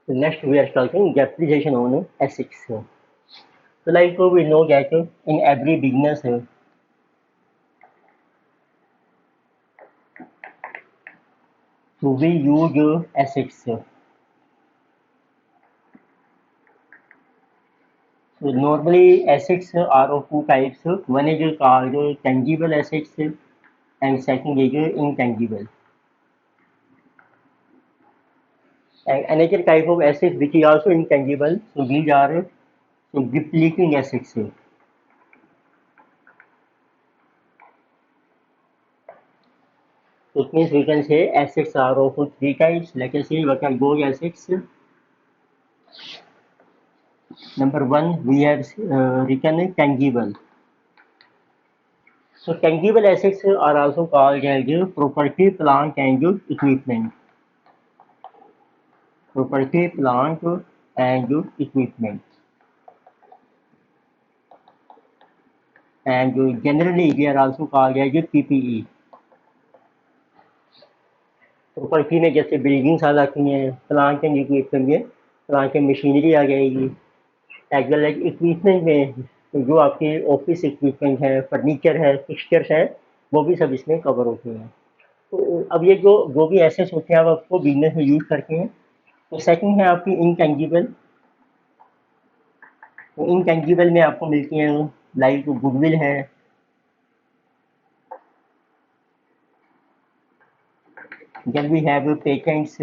Next we are talking depreciation on assets. So like we know that in every business, so we use assets. So normally assets are of two types. One is called tangible assets and second is intangible. And another type of assets which is also intangible. So these are depleting assets. So it means we can say assets are of three types. Let us see what are those assets. Number one, we have written tangible. So tangible assets are also called as property, plant and equipment. Property, plant and equipment. And generally they are also called as PPE. Property में जैसे buildings आ जाती हैं, plant and equipment में plant and machinery आ जाएगी, as well as equipment में जो आपके office equipment है, फर्नीचर है, फिक्सचर्स हैं, वो भी सब इसमें कवर होते हैं। तो अब ये जो भी एसेट्स होते हैं आप आपको बिजनेस में यूज करते हैं। तो सेकंड है आपकी इनटेंजिबल। तो इनटेंजिबल में आपको मिलती हैं लाइक गुडविल है, then we have patents,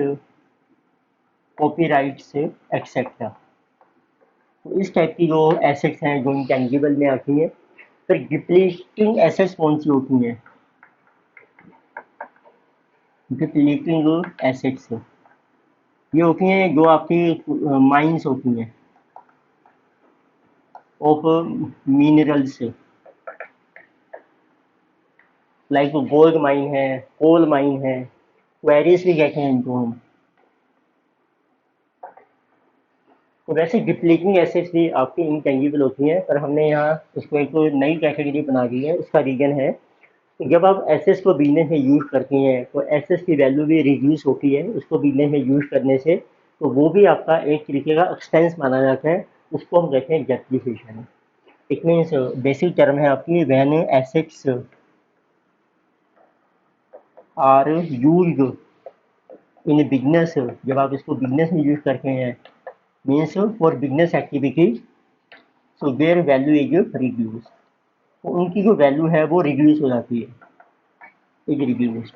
copyrights etcetera. तो इस टाइप की जो एसेट्स हैं जो इंटेंजिबल में आती हैं। फिर डिप्लीटिंग एसेट्स कौन सी होती हैं? डिप्लीटिंग एसेट्स ये होती हैं जो आपकी माइंस होती हैं of minerals, like gold mine है, कोल माइन है, क्वेरीज भी कहते हैं इनको हम। तो वैसे डिप्लीटिंग एसेट्स भी आपकी इंटेंजिबल होती हैं, पर हमने यहाँ इसको एक नई कैटेगरी बना दी है। उसका रीजन है जब आप एसेट्स को बिजनेस में यूज करती हैं तो एसेट्स की वैल्यू भी रिड्यूस होती है उसको बिजनेस में यूज करने से। तो वो भी आपका एक तरीके का एक्सपेंस माना जाता है, उसको हम कहते हैं depreciation. It means basic term है आपकी when assets are used in business. जब आप इसको बिजनेस में यूज करते हैं means for business activity, so their value is reduce. तो उनकी जो वैल्यू है वो रिड्यूस हो जाती है, इज रिड्यूस।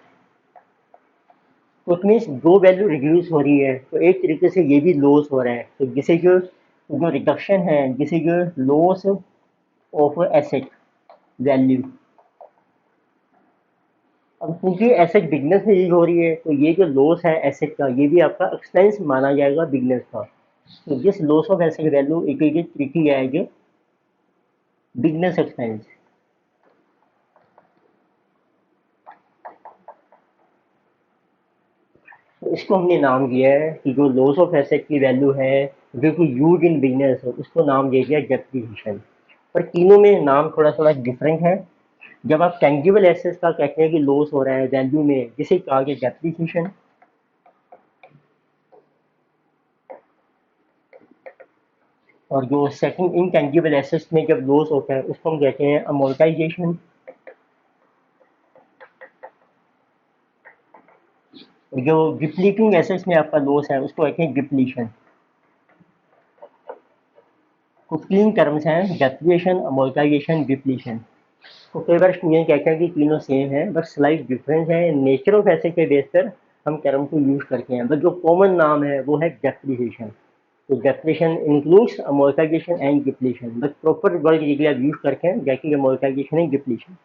तो इट मीन्स जो वैल्यू रिड्यूस हो रही है तो एक तरीके से ये भी लॉस हो रहा है। तो जिसे जो जो रिडक्शन है, जिसे जो लॉस ऑफ एसेट वैल्यू। अब क्योंकि एसेट बिजनेस में यूज हो रही है तो ये जो लॉस है एसेट का ये भी आपका एक्सपेंस माना जाएगा बिजनेस का। तो this loss of asset value it is treated as business expense. तो इसको हमने नाम दिया है कि जो लॉस ऑफ एसेट की वैल्यू है जो कि यूज इन बिजनेस है उसको नाम दे दिया डेप्रिसिएशन। पर तीनों में नाम थोड़ा थोड़ा डिफरेंट है। जब आप टेंजिबल एसेट्स का कहते हैं कि लॉस हो रहा है वैल्यू में, जिसे कहा गया डेप्रिसिएशन। और जो सेकंड इनटेंजिबल एसेट्स में जब लॉस होता है उसको हम कहते हैं अमोर्टाइजेशन। जो डिप्लीटिंग एसेट्स में आपका लॉस है उसको कहते हैं डिप्लीशन। तो तीन टर्म्स हैं, डेप्रिसिएशन, अमोर्टाइजेशन, डिप्लीशन। तो कई बार स्टूडेंट कहते हैं कि तीनों सेम है, बट स्लाइट डिफरेंस है नेचर ऑफ एसेट के बेस पर हम टर्म को यूज करते हैं। बट जो कॉमन नाम है वो है डेप्रिसिएशन। तो depreciation includes amortisation and depletion, but proper word यदि आप यूज करते हैं जैसे अमोर्टाइजेशन एंड डिप्लीशन।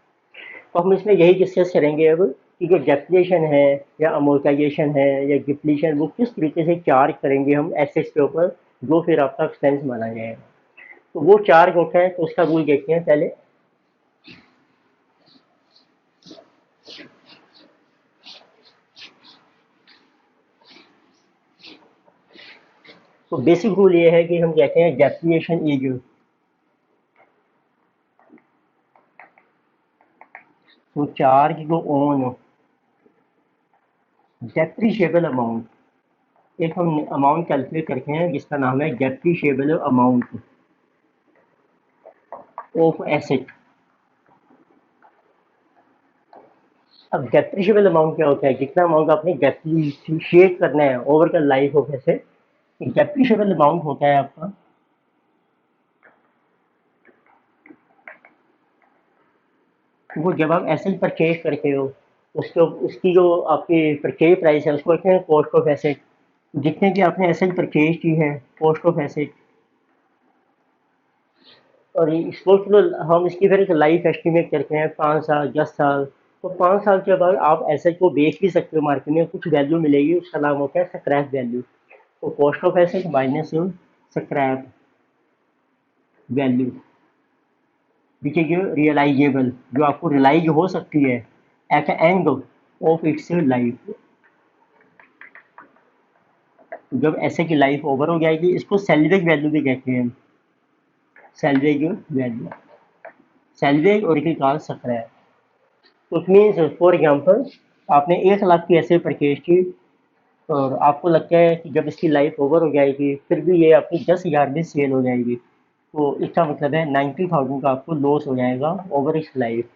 तो हम इसमें यही डिस्कस करेंगे अब कि जो डेप्रिसिएशन है या अमोर्टाइजेशन है या डिप्लीशन वो किस तरीके से चार्ज करेंगे हम एसेट्स के ऊपर, जो फिर आपका एक्सपेंस माना जाएगा। तो वो चार्ज होता है तो उसका रूल देखते हैं पहले। तो बेसिक रूल ये है कि हम कहते हैं डेप्रिसिएशन इज टू चार्ज जो ऑन डेप्रिशिएबल अमाउंट एक हम अमाउंट कैलकुलेट करते हैं जिसका नाम है डेप्रिशिएबल अमाउंट ऑफ एसेट। अब डेप्रिशिएबल अमाउंट क्या होता है, कितना अमाउंट आपने डेप्रिशिएट करना है over the life of asset. Depreciable amount होता है आपका वो जब आप एसेट परचेज करते हो उसके उसकी जो आपकी परचेज प्राइस है उसको कहते हैं कॉस्ट ऑफ एसेट। जितने भी आपने एसेट परचेज की है कॉस्ट ऑफ एसेट, और स्पोर्ट्स में हम इसकी फिर एक लाइफ एस्टिमेट करते हैं 5 साल 10 साल। तो 5 साल के बाद आप एसेट को बेच भी सकते हो, मार्केट में कुछ वैल्यू मिलेगी, उसका नाम होता है स्क्रैप वैल्यू। तो cost of asset minus scrap value which is realisable, जो आपको रियलाइज हो सकती है at end of its life. जब एसेट की लाइफ ओवर हो जाएगी इसको सैल्वेज वैल्यू भी कहते हैं। सैल्वेज वैल्यू, सैल्वेज और इट कॉल्ड स्क्रैप। तो इट मीन्स फॉर एग्जांपल आपने 1 लाख की एसेट परचेज की और आपको लगता है कि जब इसकी लाइफ ओवर हो जाएगी फिर भी ये आपकी 10,000 में सेल हो जाएगी, तो इसका मतलब है 90,000 का आपको लॉस हो जाएगा ओवर इस लाइफ।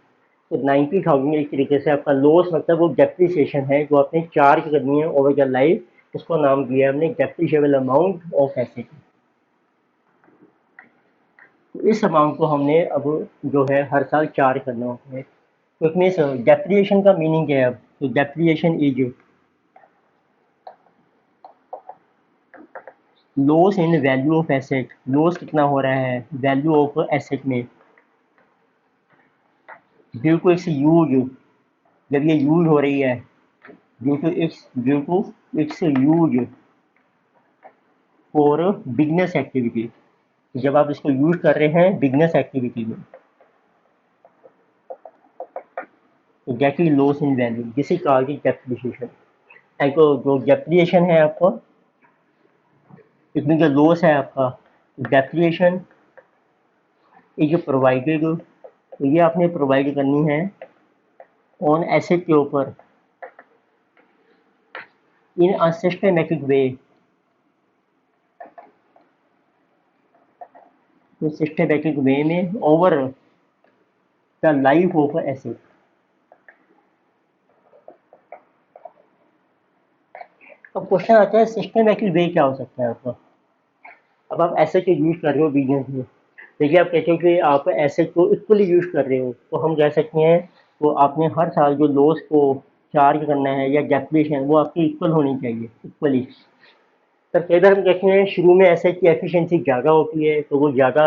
तो 90,000 एक तरीके से आपका लॉस मतलब वो डेप्रिसिएशन है जो आपने चार्ज करनी है ओवर द लाइफ, उसको नाम दिया हमने डेप्रिशिएबल अमाउंट ऑफ एसेट। तो इस अमाउंट को हमने अब जो है हर साल चार्ज करना होता है। तो इसमें डेप्रिसिएशन का मीनिंग क्या है, अब तो depreciation is loss in value of asset. Loss कितना हो रहा है वैल्यू ऑफ एसेट में ड्यू टू इट्स यूज, जब ये यूज हो रही है, due to its use for business activity, जब आप इसको यूज कर रहे हैं बिजनेस एक्टिविटी में, तो that is loss in value, this is called depreciation. And जो डेप्रिसिएशन है आपका, इसमें जो लॉस है आपका, डेप्रिसिएशन इज प्रोवाइडेड, तो ये आपने प्रोवाइड करनी है ऑन एसेट के ऊपर इन अ सिस्टमैटिक वे। तो सिस्टमैटिक वे में over the life of asset. अब क्वेश्चन आता है सिस्टमैटिक वे क्या हो सकता है आपका। अब आप एसेट को यूज कर रहे हो बिजनेस में, देखिए आप कहते हो कि आप एसेट को इक्वली यूज कर रहे हो, तो हम कह सकते हैं तो आपने हर साल जो लॉस को चार्ज करना है या डेप्रिसिएशन वो आपकी इक्वल होनी चाहिए, इक्वली। पर कई बार हम कहते हैं शुरू में एसेट की एफिशिएंसी ज़्यादा होती है तो वो ज़्यादा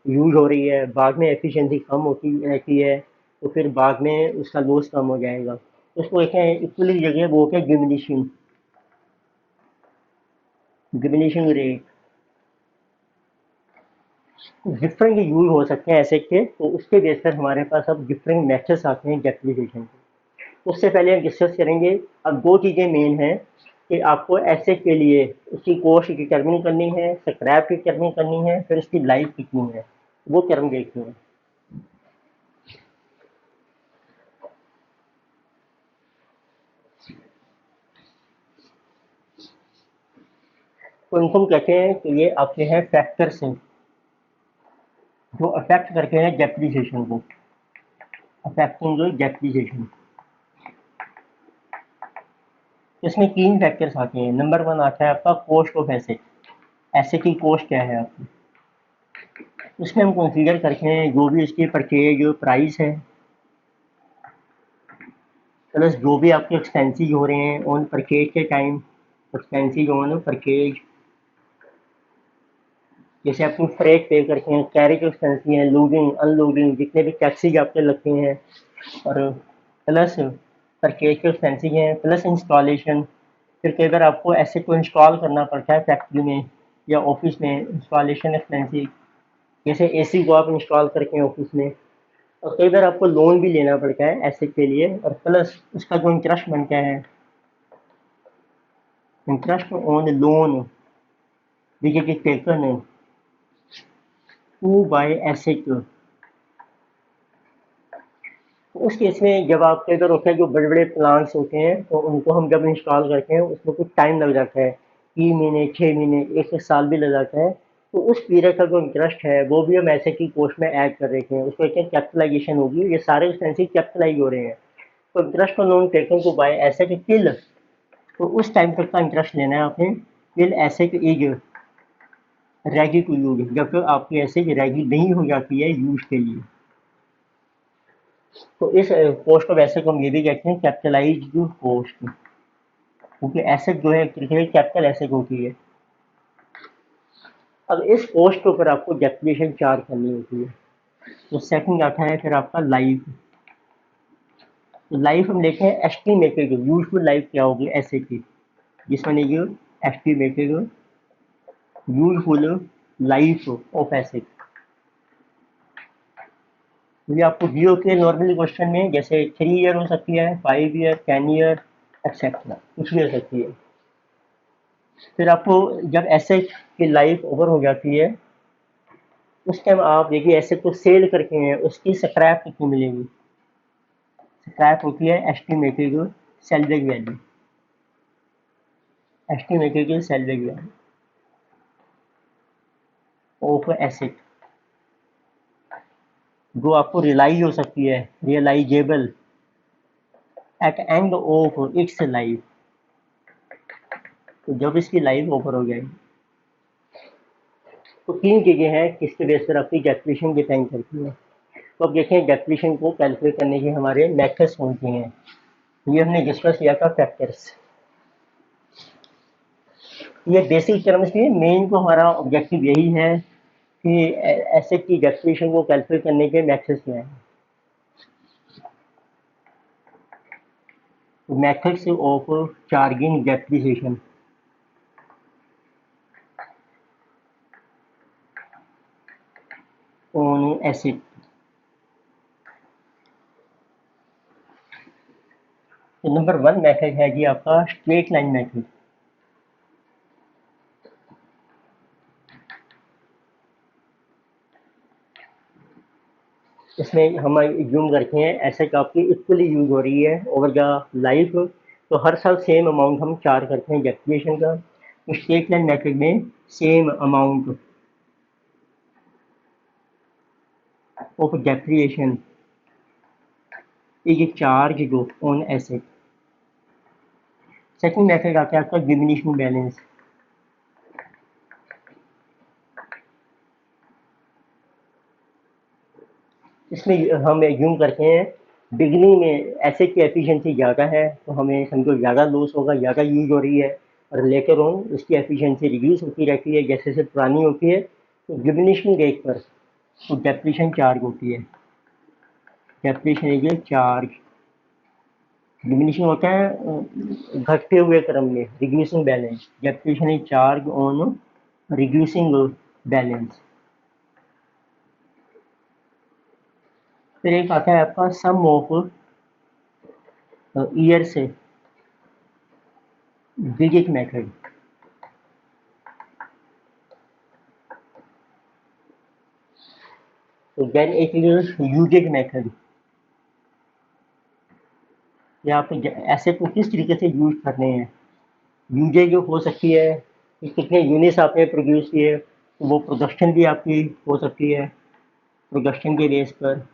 यूज हो रही है, बाद में एफिशिएंसी कम होती रहती है तो फिर बाद में उसका लॉस कम हो जाएगा, तो उसको कहते हैं इक्वली जगह वो क्या diminishing, diminishing rate. Different use हो सकते हैं एसेट के, तो उसके बेस पर हमारे पास अब डिफरेंट मेथड्स आते हैं डेप्रिसिएशन के। उससे पहले हम डिस्कस करेंगे अब दो चीज़ें मेन हैं कि आपको एसेट के लिए उसकी कॉस्ट डिटरमिन करनी है, स्क्रैप डिटरमिन करनी है, फिर उसकी लाइफ कितनी है, वो टर्म देखते हैं। तो इनको हम कहते हैं कि ये आपके हैं फैक्टर्स हैं जो अफेक्ट करते हैं डेप्रिसिएशन को, अफेक्टिंग जो डेप्रिसिएशन। इसमें 3 फैक्टर्स आते हैं। नंबर 1 आता है आपका कॉस्ट ऑफ एसेट, एसेट की कॉस्ट क्या है आपकी, उसमें हम कंसीडर करते हैं जो भी इसकी परचेज प्राइस है प्लस जो भी आपके एक्सपेंसेस हो रहे हैं ऑन परचेज के टाइम, एक्सपेंसेस ऑन परचेज, जैसे आप फ्रेट पे करते हैं, कैरेज एक्सपेंसेस हैं, लोडिंग अनलोडिंग जितने भी टैक्सीज आपके लगते हैं, और प्लस परचेज के एक्सपेंसेस हैं, प्लस इंस्टॉलेशन। फिर कई बार आपको एसेट को इंस्टॉल करना पड़ता है फैक्ट्री में या ऑफिस में, इंस्टॉलेशन एक्सपेंसेस, जैसे एसी को आप इंस्टॉल करके हैं ऑफिस में। और कई बार आपको लोन भी लेना पड़ता है एसेट के लिए, और प्लस उसका जो इंटरेस्ट बनता है, interest on loan which is taken to buy asset. उस केस में जब आपके इधर होता है जो बड़े बड़े प्लांट्स होते हैं तो उनको हम जब इंस्टॉल करते हैं उसमें कुछ टाइम लग जाता है, 3 महीने, 6 महीने, 1 साल भी लग जाता है, तो उस पीरियड का जो इंटरेस्ट है वो भी हम ऐसे की कोस्ट में ऐड कर देते हैं, उसको कहते हैं कैपिटलाइजेशन होगी, ये सारे एक्सपेंसिव कैपिटलाइज हो रहे हैं। तो interest on loan taken to buy asset till, तो उस टाइम तक का इंटरेस्ट लेना है आपने till asset is ready to use, जब तक आपकी एसेट रेडी नहीं हो जाती है यूज के लिए। तो इस कॉस्ट ऑफ एसेट को हम ये भी कहते हैं कैपिटलाइज्ड कॉस्ट, क्योंकि एसेट जो है कैपिटल एसेट होती है। अब इस कॉस्ट के ऊपर आपको डेप्रिसिएशन चार्ज करनी होती है। तो सेकंड आता है फिर आपका लाइफ। तो लाइफ हम देखते हैं एस्टिमेटेड यूजफुल लाइफ क्या होगी एसेट की, जिसमें देखिए estimated useful life of asset. ये आपको दी होती है नॉर्मली क्वेश्चन में, जैसे 3 ईयर हो सकती है, 5 ईयर, 10 ईयर एक्सेट्रा, कुछ भी हो सकती है। फिर आपको जब एसेट की लाइफ ओवर हो जाती है, उस टाइम आप देखिए एसेट को सेल करके हैं, उसकी स्क्रैप कितनी मिलेगी। स्क्रैप होती है estimated salvage value, estimated salvage value of asset, जो आपको रियलाइज हो सकती है, realisable at end of its life, तो जब इसकी लाइफ ओवर हो जाएगी। तो 3 चीज़ें हैं किसके बेस पर आपकी डेप्रिसिएशन डिपेंड करती है। तो अब देखें डेप्रिसिएशन को कैलकुलेट करने के हमारे मेथड्स कौन से हैं। ये हमने डिस्कस किया था फैक्टर्स, ये बेसिक टर्म्स थी। मेन तो हमारा ऑब्जेक्टिव यही है कि एसेट की डेप्रिसिएशन को कैलकुलेट करने के मेथड्स क्या हैं। तो methods of charging depreciation on asset. तो नंबर 1 मेथड है जी आपका स्ट्रेट लाइन मेथड। इसमें हम यूम करते हैं एसेट आपकी इक्वली यूज हो रही है ओवर द लाइफ, तो हर साल सेम अमाउंट हम चार्ज करते हैं डेप्रिसिएशन का। तो स्ट्रेट लाइन मेथड में same amount of depreciation is charge on asset. Second method आता है आपका डिमिनिशिंग बैलेंस। इसमें हम यूं करते हैं, बिगनिंग में एसेट की एफिशिएंसी ज़्यादा है तो हमें समझो ज़्यादा लॉस होगा, ज़्यादा यूज हो रही है, और लेकर ऑन उसकी एफिशिएंसी रिड्यूस होती रहती है जैसे जैसे पुरानी होती है, तो डिमिनिशिंग रेट पर तो डेप्रिसिएशन चार्ज होती है। डेप्रिसिएशन इज चार्ज, डिमिनिशिंग होता है घटते हुए क्रम में, reducing balance, depreciation is charge on reducing balance. फिर एक आता है आपका सम ऑफ ईयर से डिजिट मेथड। तो देन एक यूजेज मेथड, या आप एसेट को किस तरीके से यूज करने हैं। यूजेज हो सकती है कि कितने यूनिट्स आपने प्रोड्यूस किए, तो वो प्रोडक्शन भी आपकी हो सकती है प्रोडक्शन के बेस पर,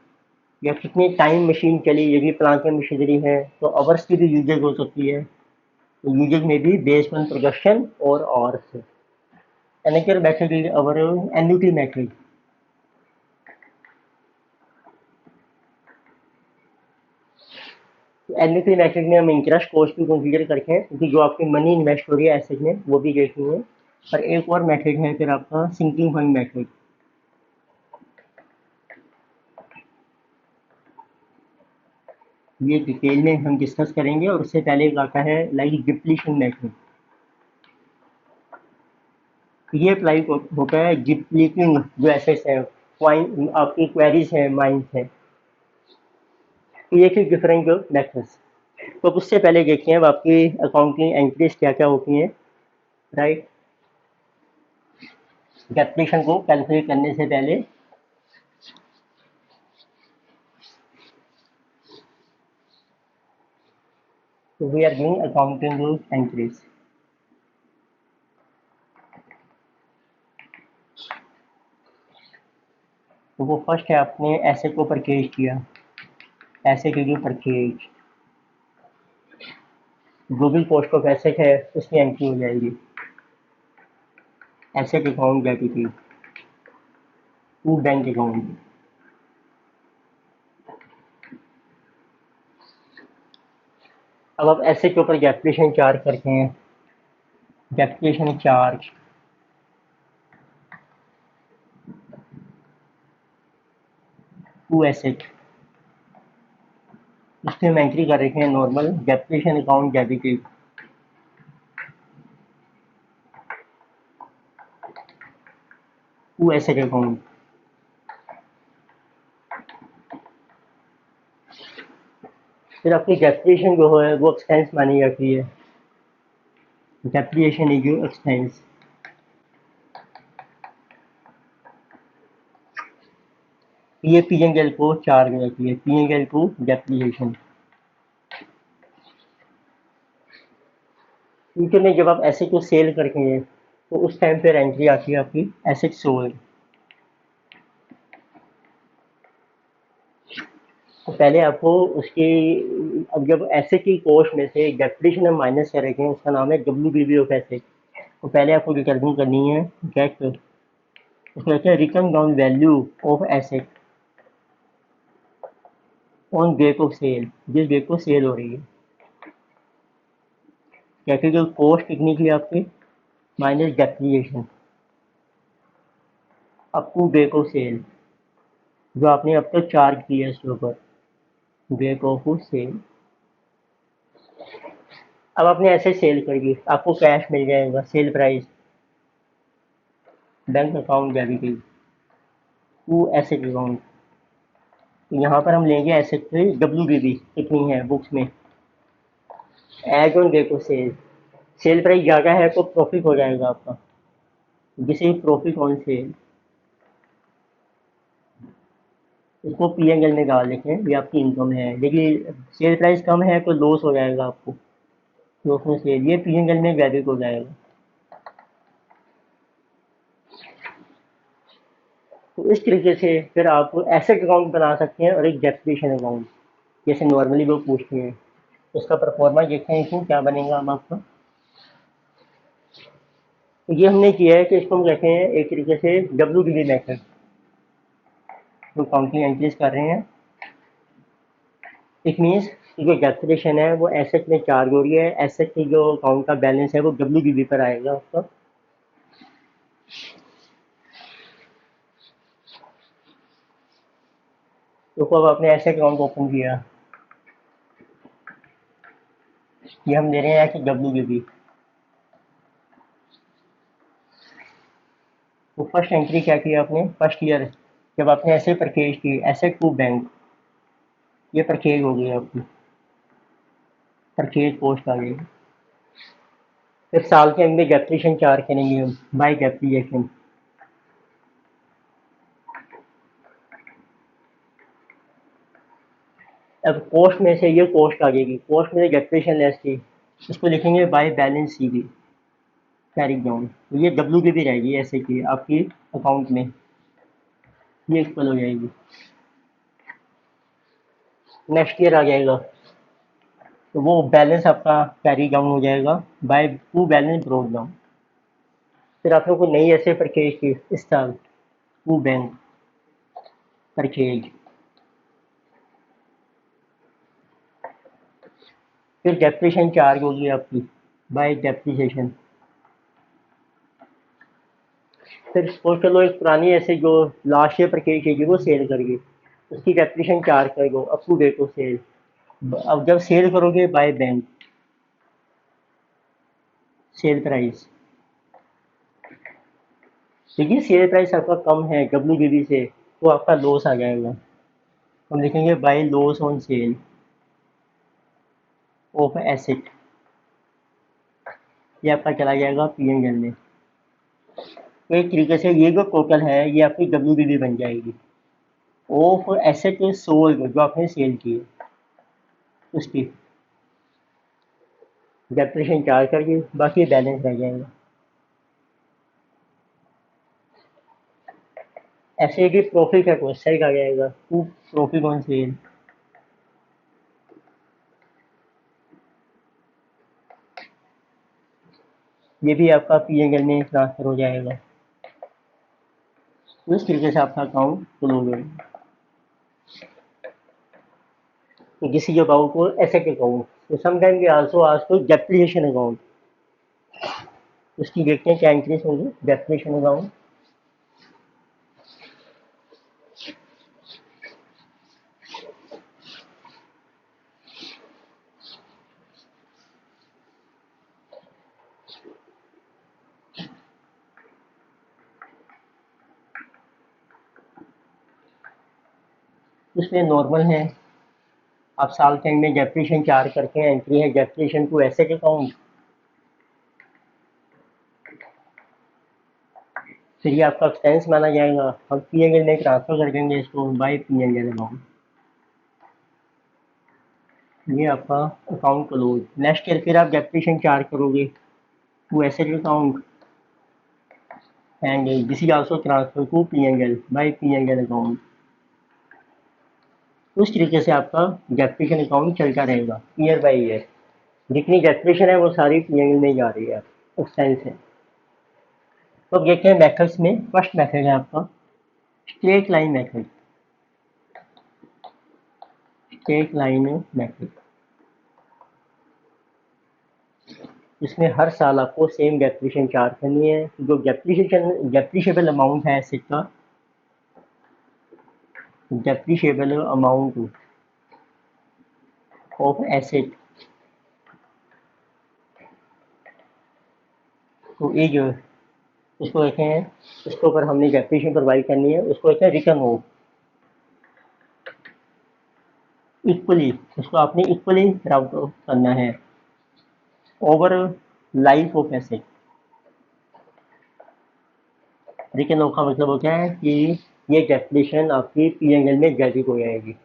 या कितने टाइम मशीन चली, ये भी प्लांट में मशीनरी है तो आवर्स की भी यूजेज हो सकती है। तो यूजेज में भी बेस्ड ऑन प्रोडक्शन और hours. Another method is our annuity method. Annuity method में हम इंटरेस्ट कॉस्ट भी कंसीडर करते हैं, क्योंकि जो आपकी मनी इन्वेस्ट हो रही है एसेट में वो भी देखनी है। और एक और मेथड है फिर आपका सिंकिंग फंड मेथड। ये डिटेल में हम डिस्कस करेंगे, और उससे पहले एक आता है लाइक डिप्लीशन मेथड। ये अप्लाई होता है डिप्लीटिंग जो एसेट्स है, आपकी क्वेरीज है, माइंस है। तो ये फिर डिफरेंट मेथड्स। तो उससे पहले देखते हैं अब आपकी अकाउंटिंग एंट्रीज क्या क्या होती हैं, राइट। डिप्लीशन को कैलकुलेट करने से पहले we are doing accounting entries. तो वो फर्स्ट है, आपने एसेट को परचेज किया, एसेट की परचेज, जो भी कॉस्ट ऑफ एसेट है उसकी एंट्री हो जाएगी, asset account debited to bank account. अब आप एसेट के ऊपर डेप्रिसिएशन चार्ज करते हैं, डेप्रिसिएशन चार्ज टू एसेट, इसमें हम एंट्री कर रखे हैं normal depreciation account debited to asset account. फिर आपकी डेप्रिसिएशन जो है वो एक्सपेंस मानी जाती है, डेप्रिसिएशन इज योर एक्सपेंस। ये पी&एल को चार्ज हो जाती है, पी&एल टू डेप्रिसिएशन। फ्यूचर में जब आप एसेट को सेल करते हैं तो उस टाइम पर एंट्री आती है आपकी एसेट सोल्ड। तो पहले आपको उसकी, अब जब एसेट की कॉस्ट में से डेप्रिसिएशन हम माइनस कर रखे हैं, उसका नाम है डब्ल्यूबीवी ऑफ एसेट। तो पहले आपको डिटरमिन करनी है गेट, उसमें कहते हैं written down value of asset on date of sale, जिस डेट को सेल हो रही है। कैपिटल कॉस्ट कितनी थी आपकी, minus depreciation up to date of sale, जो आपने अब तक चार्ज किया है इसके ऊपर, डेट ऑफ सेल। अब आपने ऐसे सेल करिए, आपको कैश मिल जाएगा, sale price, bank account debited to asset account. तो यहाँ पर हम लेंगे एसेट की डब्ल्यूबीबी कितनी है बुक्स में, as on date of sale. Sale price ज़्यादा है तो प्रॉफिट हो जाएगा आपका, जिसे प्रॉफिट ऑन सेल, इसको पी&एल में डाल देते हैं, ये आपकी इनकम है। लेकिन सेल प्राइस कम है तो लॉस हो जाएगा आपको, लॉस में सेल, ये पी&एल में डेबिट हो जाएगा। तो इस तरीके से फिर आप एसेट अकाउंट बना सकते हैं और एक डेप्रिसिएशन अकाउंट, जैसे नॉर्मली लोग पूछते हैं। उसका परफॉर्मा देखते हैं इसमें क्या बनेगा हम आपका। तो ये हमने किया है कि इसको हम कहते हैं एक तरीके से डब्ल्यूबीबी मेथड, जो काउंटिंग एंट्रीज कर रहे हैं। इट मीन्स जो डेप्रिसिएशन है वो एसेट में चार्ज हो रही है, एसेट की जो अकाउंट का बैलेंस है वो डब्ल्यूबीबी पर आएगा आपका। तो अब आपने एसेट अकाउंट ओपन किया, ये हम दे रहे हैं कि डब्ल्यूबीबी। तो फर्स्ट एंट्री क्या की आपने, फर्स्ट ईयर जब आपने ऐसे परचेज की, एसेट टू बैंक, ये परचेज हो गई आपकी, परचेज पोस्ट आ गई। फिर साल के अंदर डेप्रिसिएशन चार्ज करेंगे हम बाय डेप्रिसिएशन। अब कॉस्ट में से ये कॉस्ट आ जाएगी, कॉस्ट में से डेप्रिसिएशन लेस थी, इसको लिखेंगे by balance Sidhi carry down. तो ये डब्ल्यूबीबी रहेगी ऐसे की आपकी अकाउंट में, ये इक्वल हो जाएगी। नेक्स्ट ईयर आ जाएगा तो वो बैलेंस आपका कैरी डाउन हो जाएगा by two balance broke down. फिर आप लोग को नई ऐसे परचेज की इस साल, टू बैंक परचेज, फिर डेप्रिसिएशन चार्ज होगी आपकी बाय डेप्रिसिएशन। फिर सपोज कर लो एक पुरानी ऐसे जो लास्ट ईयर परचेज की वो सेल करिए, उसकी डेप्रिसिएशन चार्ज कर दो up to date of sale. अब जब सेल करोगे बाय बैंक, सेल प्राइस, देखिए सेल प्राइस आपका कम है डब्ल्यूबीबी से तो आपका लॉस आ जाएगा, हम लिखेंगे by loss on sale of asset, ये आपका चला जाएगा पी&एल में। तो एक तरीके से ये जो टोटल है ये आपकी डब्ल्यूबीबी बन जाएगी ऑफ एसेट सोल्ड, जो आपने सेल की है उसकी डेप्रिसिएशन चार्ज करके बाकी बैलेंस रह जाएगा। ऐसे की प्रॉफिट का क्वेश्चन आ जाएगा, टू प्रॉफिट ऑन सेल। ये भी आपका पीएनएल में ट्रांसफर हो जाएगा। तो इस तरीके से आपका अकाउंट क्लोज होगा। किसी अकाउंट को एसेट अकाउंट, तो sometime we also ask to depreciation account. उसकी देखते हैं क्या एंट्रीज होंगी। डेप्रिसिएशन अकाउंट, उसमें नॉर्मल है। आप साल के एंड में डेप्रिसिएशन चार्ज करके एंट्री है डेप्रिसिएशन टू एसेट अकाउंट। फिर ये आपका एक्सपेंस माना जाएगा, हम पीएनएल में ट्रांसफर कर देंगे इसको बाय पीएनएल अकाउंट। ये आपका अकाउंट क्लोज। नेक्स्ट ईयर फिर आप डेप्रिसिएशन चार्ज करोगे to asset account and this is also transfer to PNL by PNL account. उस तरीके से आपका डेप्रिसिएशन अकाउंट चलता रहेगा ईयर बाय ईयर। जितनी डेप्रिसिएशन है वो सारी पीएनएल में जा रही है एक्सपेंस है। तो अब देखते हैं मेथड्स में। फर्स्ट मेथड है आपका straight line method. Straight line method, इसमें हर साल आपको सेम डेप्रिसिएशन चार्ज करनी है। जो डेप्रिशिएबल अमाउंट है एसेट का, डेप्रिशिएबल अमाउंट ऑफ एसेट, तो ये जो इसको कहते हैं, इसके ऊपर हमने डेप्रिसिएशन प्रोवाइड करनी है, उसको कहते हैं रिटर्न ऑफ। इक्वली उसको आपने इक्वली राउट ऑफ करना है over life of asset. Return of का मतलब होता है कि ये डेप्रिसिएशन आपकी पीएनएल में डेबिट हो जाएगी।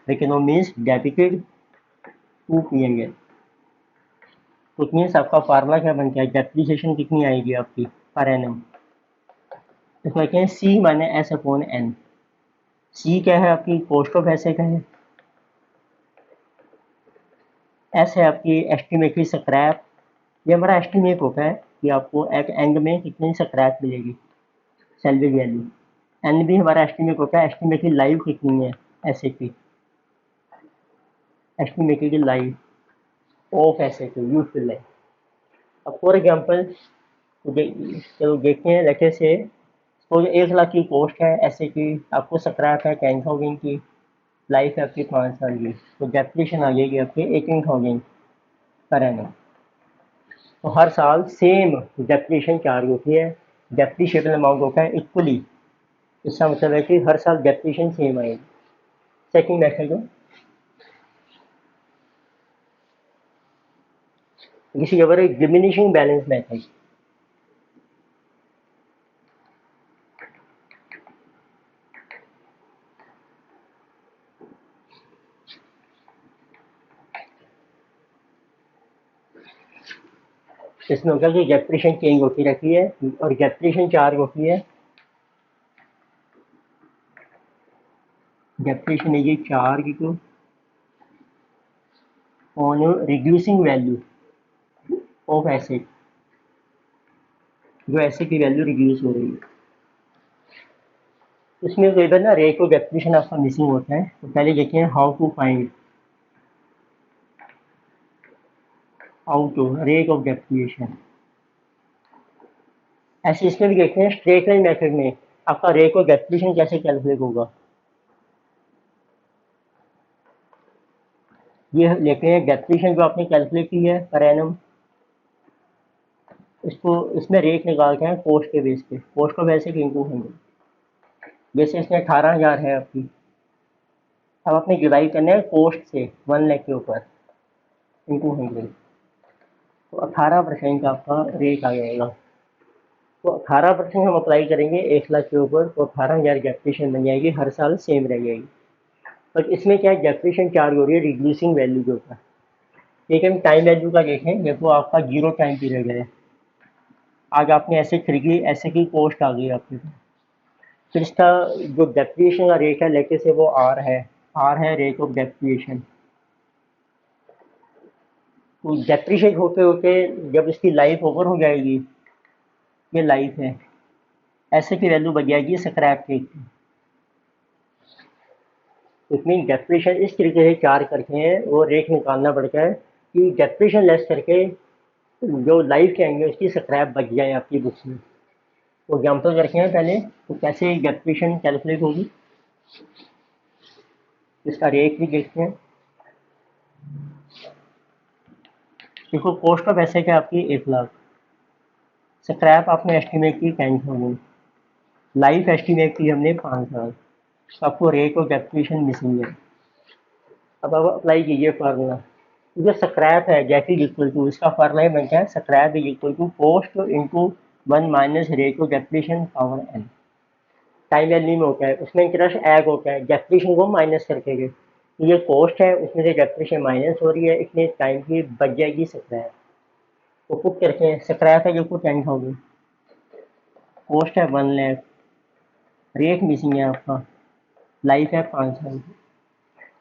Return of means debited to PNL. तो मीन्स आपका फार्मूला क्या बनता है, डेप्रिसिएशन कितनी आएगी आपकी पर एनम। इसको कहते हैं सी माने एस अपॉन एन। सी क्या है आपकी कॉस्ट ऑफ एसेट है, एस है आपकी एस्टिमेटेड स्क्रैप। ये हमारा एस्टिमेट होता है कि आपको एट एंड में कितनी स्क्रैप मिलेगी, सैलरी वैल्यू। एन भी हमारा एस्टिमेट होता है, एस्टिमेटेड लाइफ कितनी है एसेट की, estimated life of asset useful life. अब फॉर एग्जांपल चलो देखते हैं, लेटे से तो 1 लाख की कॉस्ट है ऐसे की, आपको स्क्रैप है 10,000 की, लाइफ है आपकी 5 साल की, तो डेप्रिसिएशन आ जाएगी आपकी 18,000 पर एनम। तो हर साल सेम डेप्रिसिएशन चार्ज होती है, डेप्रिशिएबल अमाउंट होता है इक्वली। इसका मतलब है कि हर साल डेप्रिसिएशन सेम आएगी। सेकंड मेथड है किसी अवर एक डिमिनिशिंग बैलेंस मेथड। इसमें होता है कि डेप्रिसिएशन चेंज होती रहती है और डेप्रिसिएशन चार्ज होती है, डेप्रिसिएशन ये charge to on reducing value of asset, जो एसेट की वैल्यू रिड्यूस हो रही है। इसमें कई बार ना रेट ऑफ डेप्रिसिएशन आपका मिसिंग होता है, तो पहले देखते हैं how to find out of rate of depreciation. ऐसे इसमें भी देखते हैं स्ट्रेट लाइन मेथड में आपका रेट ऑफ डेप्रिसिएशन कैसे कैलकुलेट होगा। ये लेते हैं डेप्रिसिएशन जो आपने कैलकुलेट की है पर एनम, इसको इसमें रेट निकालते हैं कॉस्ट के बेस पे, कॉस्ट को वैसे इंटू होंगे। जैसे इसमें 18,000 है आपकी, अब आपने डिवाइड करना है कॉस्ट से 1 लाख के ऊपर इंटू 100, तो 18% का आपका रेट आ जाएगा। तो 18% हम अप्लाई करेंगे 1 लाख के ऊपर, तो 18,000 डेप्रिसिएशन बन जाएगी, हर साल सेम रह जाएगी। पर इसमें क्या है, डेप्रिसिएशन चार्ज हो रही है रिड्यूसिंग वैल्यू के ऊपर। लेकिन टाइम वैल्यू का देखें, देखो आपका 0 टाइम पीरियड है, आज आपने ऐसे खरीदी, ऐसे की कॉस्ट आ गई आपके पास, फिर इसका जो डेप्रिएशन का रेट है लेके से वो आर है रेट ऑफ डेप्रिएशन। तो डेप्रिशिएट होते होते जब इसकी लाइफ ओवर हो जाएगी, ये लाइफ है, ऐसे की वैल्यू बच जाएगी स्क्रैप रेट की। इसमें डेप्रिशिएशन इस तरीके से चार्ज करके हैं वो रेट निकालना पड़ता है कि डेप्रिशिएशन लेस करके जो लाइफ के आएंगे उसकी स्क्रैप बच जाए आपकी बुक्स में। तो एग्जाम्पल रखे हैं पहले, तो कैसे डेप्रिशिएशन कैलकुलेट होगी, इसका रेट भी देखते हैं। देखो कॉस्ट ऑफ एसेट है आपकी 1,00,000, स्क्रैप आपने एस्टिमेट की 10,000, लाइफ एस्टिमेट की हमने 5,000, तो आपको रेट ऑफ डेप्रिशिएशन मिसिंग है। अब आप अप्लाई कीजिए फार्मूला, जो स्क्रैप है जैट इज इक्वल टू, इसका फार्मूला बनता है scrap is equal to cost into 1 minus rate of depreciation power N. Time value में होता है, उसमें इंटरेस्ट ऐड होता है, डेप्रिशिएशन को माइनस करके गए, तो ये कॉस्ट है उसमें से डेप्रिशिएशन माइनस हो रही है, इतने टाइम की बच जाएगी स्क्रैप। तो पुट करते हैं, स्क्रैप है जो को 10,000, कॉस्ट है 1,00,000, रेट मिसिंग है आपका, लाइफ है 5 साल की।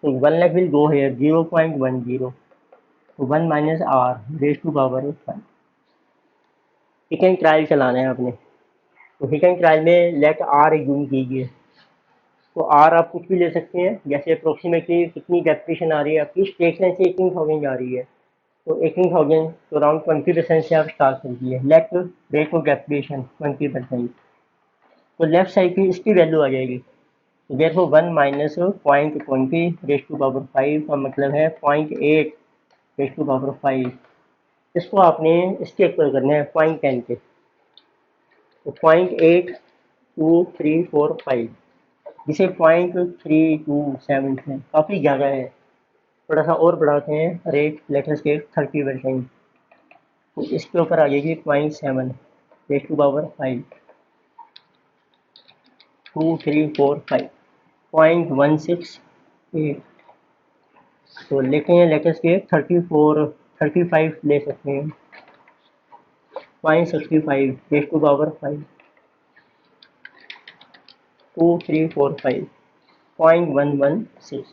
तो 1,00,000 विल गो हेयर 0.10, तो 1 minus R raise to power 5। Hit and trial चलाना है आपने, तो हिट एंड ट्रायल में लेट आर यूज कीजिए। तो आर आप कुछ भी ले सकते हैं, जैसे अप्रोक्सीमेटली कितनी डेप्रिशिएशन आ रही है आपकी, स्टेटमेंट से 18,000 आ रही है, तो 18,000 तो अराउंड 20% से आप स्टार्ट कर दिए, लेट रेट ऑफ डेप्रिशिएशन 20%। तो लेफ्ट साइड की इसकी वैल्यू आ जाएगी, तो देखो 1 माइनस 0.20 रेज टू पावर 5 का मतलब है 0.8 रेज टू पावर 5। इसको आपने इसके इक्वल करना है 0.10 के, तो 0.8234 जिसे 0.327 है, काफ़ी ज़्यादा है। थोड़ा सा और बढ़ाते हैं रेट लेटेस्ट के 30%, तो इसके ऊपर आ जाएगी 0.7 रेट टू पावर 5, 2345 0.168। तो लेते हैं लेटेस्ट के 35 ले सकते हैं, 0.65 रेट टू पावर 5, 2345 0.116।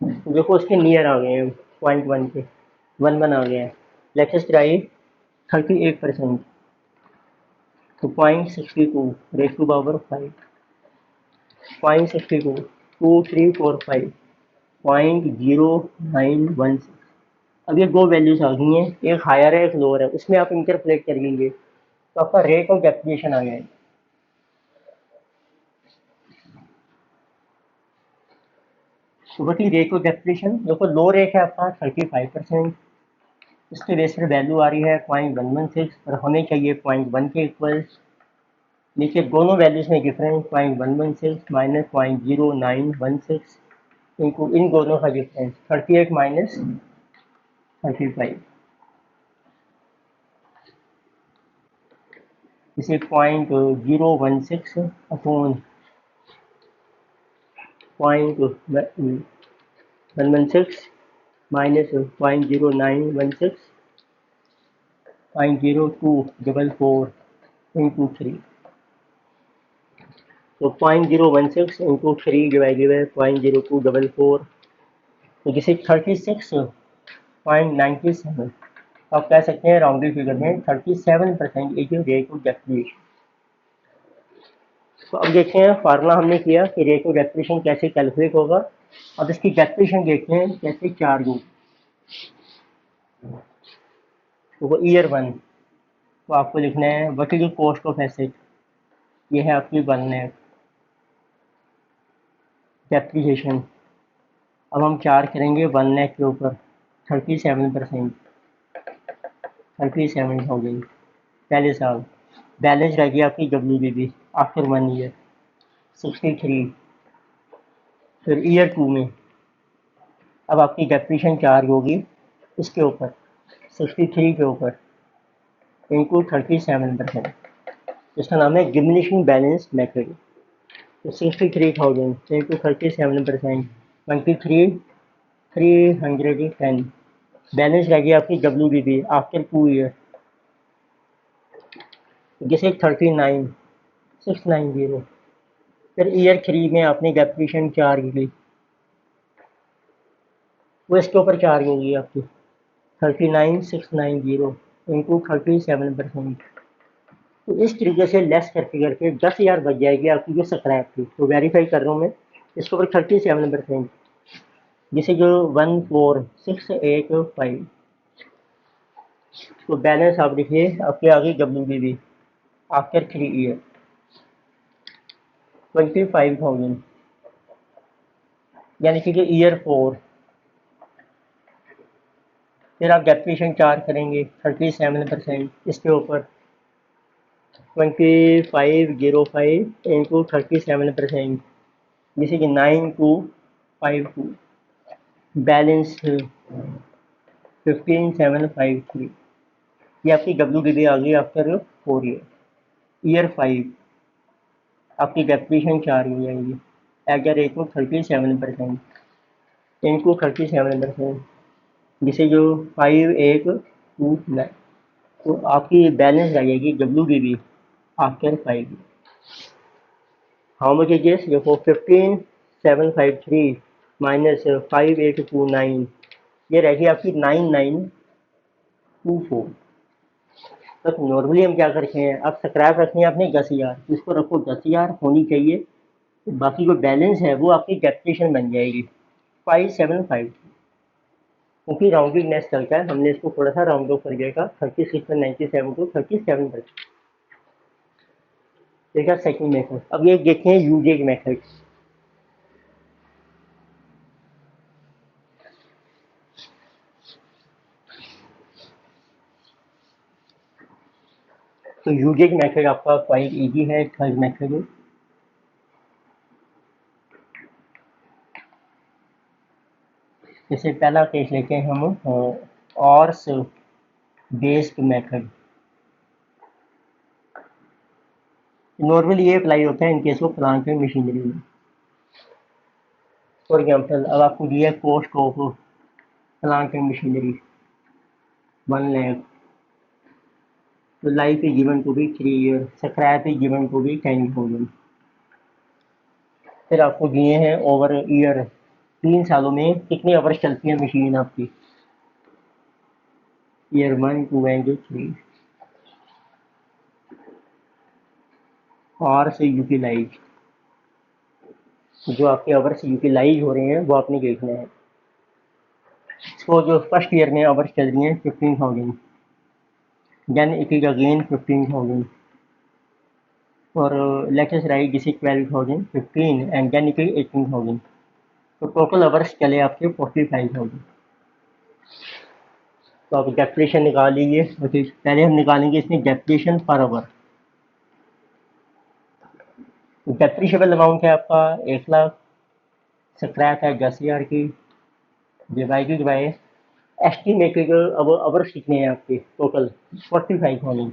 देखो उसके नियर आ गए हैं, 0.1 के 1 आ गया है। लेटेस्ट आई 38%, तो 0.62 रेट टू पावर 5, 0.62 2345 0.0916। अब ये दो वैल्यूज आ गई हैं, एक हायर है एक लोअर है, उसमें आप इंटरपोलेट कर लेंगे तो आपका रेट ऑफ डेप्रिएशन आ गया। तो बटी रेट ऑफ डेप्रिएशन देखो, लो रेट है आपका 35%, इसके बेस पर वैल्यू आ रही है 0.116 और हमें चाहिए 0.1 के इक्वल। नीचे दोनों वैल्यूज में डिफरेंस 0.116 माइनस 0.0916 इनको इन दोनों का डिफरेंस 38 माइनस 35, इसे 0.016 अपॉन 0.116 माइनस 0.0916 0.0244 इंटू 3, तो 0.016 इंटू 3 डिवाइडेड बाई 0.0244, तो जिसे 36.97 आप कह सकते हैं राउंडेड फिगर में 37% इज रेट ऑफ डेप्रिएशन। तो अब देखते हैं फार्मूला हमने किया कि रेट ऑफ डेप्रिएशन कैसे कैलकुलेट होगा। अब इसकी डेप्रिएशन देखते हैं कैसे चार्ज होगी। तो वो ईयर 1, तो आपको लिखना है what is the cost of asset, ये है आपकी 1,00,000 डेप्रिसिएशन। अब हम चार्ज करेंगे 1,00,000 के ऊपर 37%, 37,000 पहले साल। बैलेंस रहेगी आपकी WBB आफ्टर 1 ईयर 63। फिर ईयर 2 में अब आपकी डेप्रिसिएशन चार्ज होगी इसके ऊपर 63 के ऊपर इंटू 37%, इसका नाम है डिमिनिशिंग बैलेंस मेथड। तो 63,000 इंटू 37% 23,310 बैलेंस रहेगी आपकी WBB आफ्टर 2 ईयर, जैसे 39,690 फिर ईयर 3 में आपने डेप्रिसिएशन चार्ज की, वो इसके ऊपर चार्ज होगी आपकी 39,690 इंटू 37%। तो इस तरीके से लेस करके करके 10,000 बच जाएगी आपकी जो स्क्रैप थी। तो वेरीफाई कर रहा हूँ मैं, इसके ऊपर 37%, जिसे जो 14,685, तो बैलेंस आप देखिए आपके आगे WBB आफ्टर 3 ईयर 25,000, यानी कि ईयर 4। फिर आप डेप्रिसिएशन चार्ज करेंगे 37% इसके ऊपर 2505 इंटू 37%, जैसे कि 9252, बैलेंस 15,753। ये आपकी WBB आ गई आफ्टर 4 ईयर। ईयर 5 आपकी डेप्रिसिएशन चार्ज हो जाएगी at the rate of 37% into 37%, जिसे जो 5829, तो आपकी बैलेंस आ जाएगी WBB after 5। How much is this? देखो 15,753 माइनस 5829, ये रहेगी आपकी 9924। तो नॉर्मली हम क्या करते हैं, अब स्क्रैप रखनी है आपने 10,000, इसको रखो 10,000 होनी चाहिए, तो बाकी जो बैलेंस है वो आपकी डेप्रिसिएशन बन जाएगी 5,753। क्योंकि राउंडिंग नेक्स्ट चलता है, हमने इसको थोड़ा सा राउंड ऑफ कर दिया था 36.97 टू 37%। देखा सेकंड मेथड। अब ये देखते हैं यूजेज मेथड। तो यूजेज मेथड आपका क्वाइट इजी है, थर्ड मेथड है। जैसे पहला केस लेते हैं हम ऑर्स बेस्ड मेथड। नॉर्मली ये अप्लाई होता है in case of plant and machinery में। फॉर एग्जाम्पल अब आपको दिया cost of plant and machinery 1 lakh, तो life is given to be 3 year, scrap is given to be 10,000। फिर आपको दिए हैं ओवर ईयर 3 सालों में कितनी आवर्स चलती है मशीन आपकी, ईयर 1 2 एंड 3, और से यूटिलाइज, जो आपके आवर्स यूटिलाइज हो रहे हैं वो आपने देखना है। इसको जो फर्स्ट ईयर में आवर्स चल रही हैं 15,000, देन इट इज अगेन 15,000, और let us write this is 12,000 15 and then it is 18,000। तो टोटल आवर्स चले आपके 45,000। तो आप डेप्रिसिएशन निकाल लीजिए। पहले हम निकालेंगे इसमें डेप्रिसिएशन पर आवर। तो डेप्रिशिएबल अमाउंट है आपका 1,00,000, स्क्रैप है 10,000 की, डिवाइडेड बाय एस्टिमेटेड अब आवर्स कितने हैं आपके टोटल 45,000।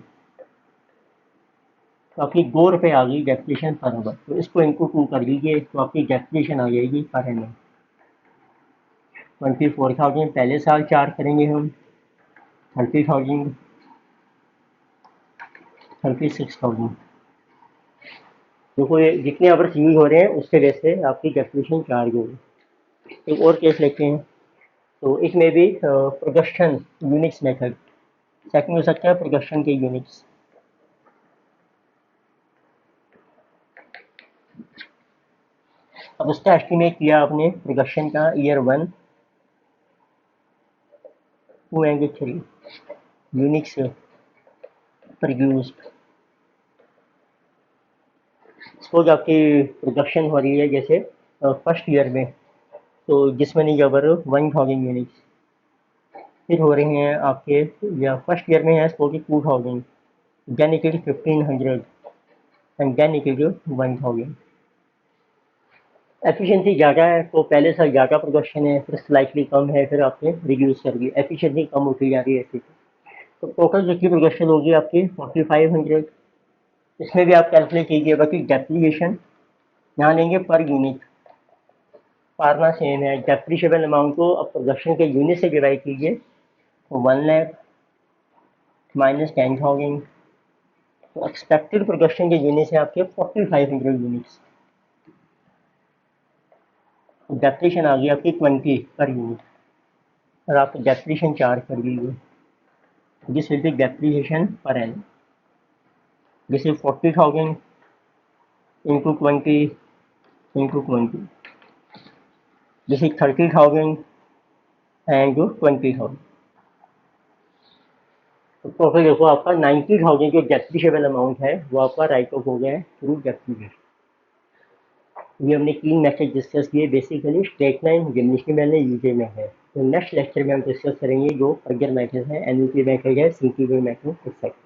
तो आपकी 2 रुपये आ गई डेप्रिसिएशन पर आवर। तो इसको इनको 2 कर लीजिए, तो आपकी डेप्रिसिएशन आ जाएगी पर एनम 24,000 पहले साल चार्ज करेंगे हम, 30,000, 36,000। देखो ये जितने आवर्स यूज हो रहे हैं उसके बेस से आपकी डेप्रिसिएशन चार्ज होगी। एक और केस लेते हैं। तो इसमें भी प्रोडक्शन यूनिट्स मेथड सेकंड हो सकता है, प्रोडक्शन के यूनिट्स। अब उसका एस्टिमेट किया आपने प्रोडक्शन का year 1 2 and 3 units produced. Suppose आपकी प्रोडक्शन हो रही है जैसे फर्स्ट ईयर में, तो जिसमें नहीं जबर 1,000 यूनिट्स, फिर हो रही हैं आपके, या फर्स्ट ईयर में है suppose 2,000, then it is 1,500 and then it is 1,000। Efficiency ज़्यादा है तो पहले से ज़्यादा प्रोडक्शन है, फिर स्लाइटली कम है, फिर आपने रिड्यूस कर दी, एफिशिएंसी कम होती जा रही है ऐसे। तो टोटल जितनी प्रोडक्शन होगी आपकी 4,500। इसमें भी आप कैलकुलेट कीजिएगा कि डेप्रिसिएशन यहाँ लेंगे पर यूनिट, फार्मा सेम है। डेप्रिशिएबल अमाउंट को अब प्रोडक्शन के यूनिट से डिवाइड कीजिए, तो 1 लाख माइनस 10,000, तो एक्सपेक्टेड प्रोडक्शन के यूनिट्स हैं आपके 4,500 यूनिट्स। डेप्रिसिएशन आ गई आपकी 20 पर यूनिट और आपको डेप्रिसिएशन चार्ज कर दी गई, this will be depreciation per annum. This is 40,000 into 20 into 20, this is 30,000 and 20,000। तो फिर देखो आपका 90,000 जो डेप्रिशिएबल अमाउंट है वो आपका राइट ऑफ हो गया है थ्रू डेप्रिसिएशन। ये हमने 3 मेथड डिस्कस किए, basically straight line, diminishing value, usage method. तो नेक्स्ट लेक्चर में हम डिस्कस करेंगे जो फर्दर मेथड है, एनयूटी मेथड है, सीटीवी मेथड, एक्सेट्रा।